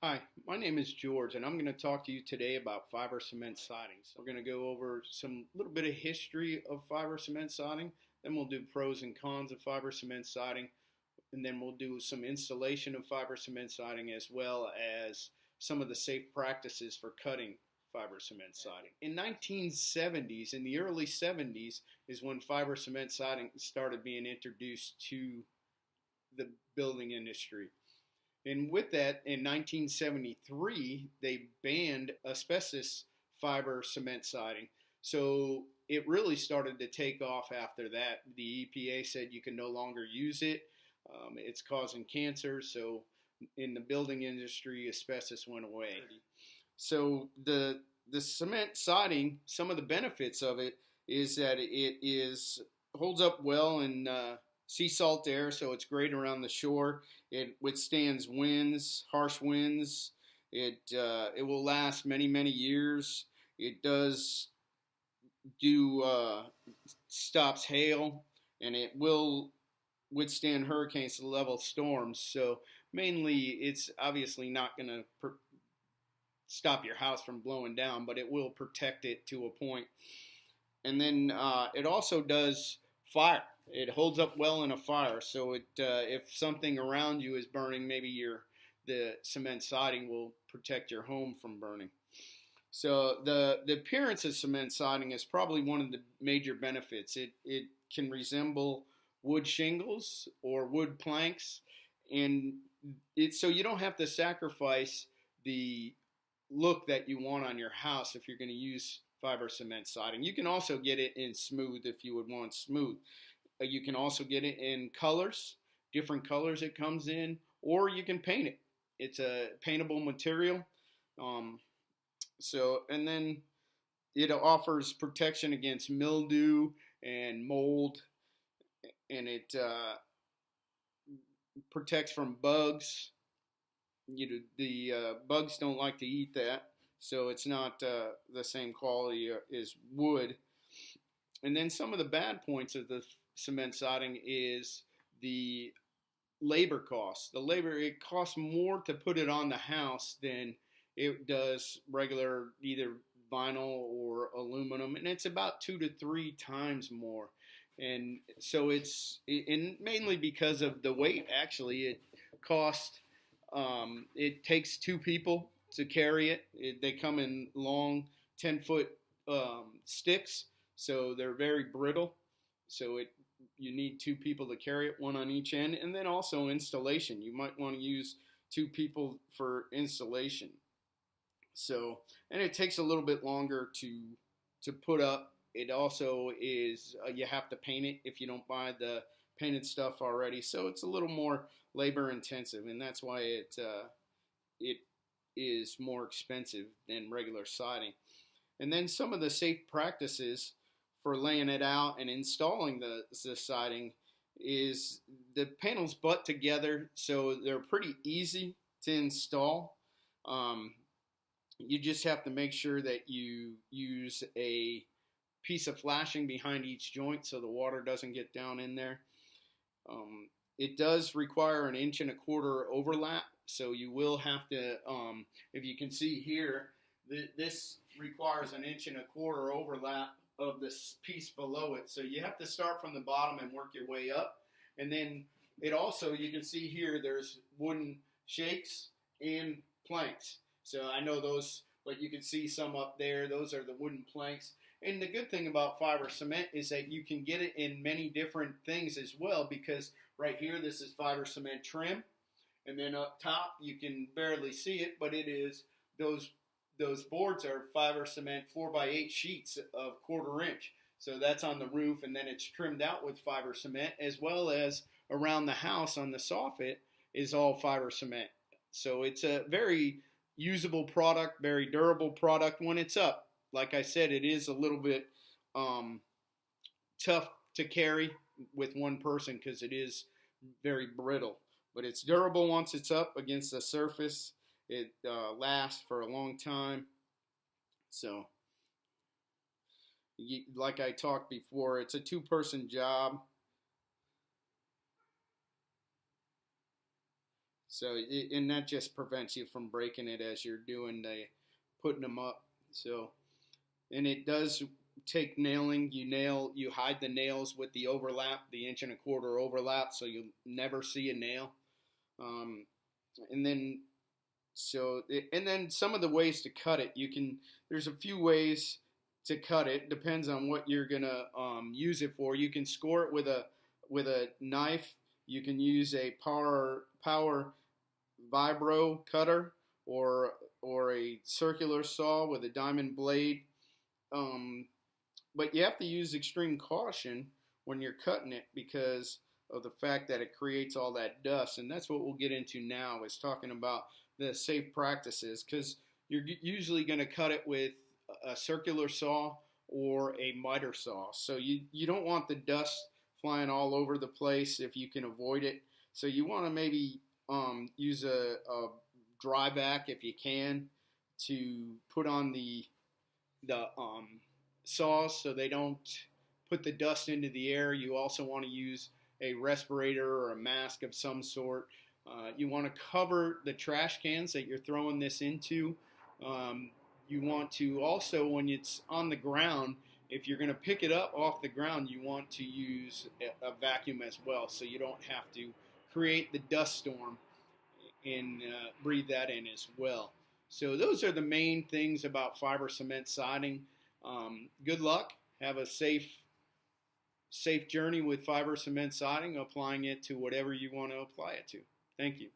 Hi, my name is George, and I'm going to talk to you today about fiber cement siding. So we're going to go over some little bit of history of fiber cement siding. Then we'll do pros and cons of fiber cement siding, and then we'll do some installation of fiber cement siding as well as some of the safe practices for cutting fiber cement siding. In 1970s, in the early 70s, is when fiber cement siding started being introduced to the building industry. And with that, in 1973, they banned asbestos fiber cement siding. So it really started to take off after that. The EPA said you can no longer use it. It's causing cancer. So in the building industry, asbestos went away. So the cement siding, some of the benefits of it is that it is holds up well in sea salt air, so it's great around the shore. It withstands winds, harsh winds. It will last many years. It does do stops hail, and it will withstand hurricanes level storms. So mainly, it's obviously not going to stop your house from blowing down, but it will protect it to a point. And then it also does fire. It holds up well in a fire. So if something around you is burning, maybe the cement siding will protect your home from burning. So the appearance of cement siding is probably one of the major benefits. It can resemble wood shingles or wood planks, and so you don't have to sacrifice the look that you want on your house if you're going to use fiber cement siding. You can also get it in smooth if you would want smooth. You can also get it in colors, different colors it comes in, or you can paint it. It's a paintable material. Um, and then it offers protection against mildew and mold, and it protects from bugs. The bugs don't like to eat that, so it's not the same quality as wood. And then some of the bad points of the cement siding is the labor costs. The labor, it costs more to put it on the house than it does regular either vinyl or aluminum, and it's about 2 to 3 times more. And so and mainly because of the weight. Actually, it costs. It takes 2 people to carry it. They come in long 10-foot sticks, so they're very brittle. So you need 2 people to carry it, one on each end, and then also installation. You might want to use 2 people for installation. So, and it takes a little bit longer to put up. It also is you have to paint it if you don't buy the painted stuff already. So it's a little more labor intensive, and that's why it is more expensive than regular siding. And then some of the safe practices for laying it out and installing the siding is the panels butt together, so they're pretty easy to install. You just have to make sure that you use a piece of flashing behind each joint so the water doesn't get down in there. It does require an 1.25 inch overlap, so you will have to, if you can see here, this requires an 1.25 inch overlap of this piece below it. So you have to start from the bottom and work your way up. And then it also, you can see here, there's wooden shakes and planks. So I know those, but you can see some up there. Those are the wooden planks. And the good thing about fiber cement is that you can get it in many different things as well, because right here, this is fiber cement trim. And then up top, you can barely see it, but it is those boards are fiber cement 4x8 sheets of 1/4 inch. So that's on the roof, and then it's trimmed out with fiber cement, as well as around the house on the soffit is all fiber cement. So it's a very usable product, very durable product when it's up. Like I said, it is a little bit tough to carry with one person because it is very brittle. But it's durable once it's up against the surface. It lasts for a long time. So, like I talked before, it's a 2-person job. So and that just prevents you from breaking it as you're doing the putting them up. So and it does take nailing. You hide the nails with the overlap, the 1.25 inch overlap, so you'll never see a nail. Um, and then and then some of the ways to cut it, you can. There's a few ways to cut it. Depends on what you're gonna use it for. You can score it with a knife. You can use a power vibro cutter or a circular saw with a diamond blade. Um, but you have to use extreme caution when you're cutting it because of the fact that it creates all that dust, and that's what we'll get into now is talking about the safe practices because you're usually going to cut it with a circular saw or a miter saw, so you don't want the dust flying all over the place if you can avoid it. So you want to maybe use a dry vac if you can to put on the saws so they don't put the dust into the air. You also want to use a respirator or a mask of some sort. You want to cover the trash cans that you're throwing this into. Um, you want to also, when it's on the ground, if you're going to pick it up off the ground, you want to use a vacuum as well so you don't have to create the dust storm and breathe that in as well. So those are the main things about fiber cement siding. Good luck. Have a safe journey with fiber cement siding, applying it to whatever you want to apply it to. Thank you.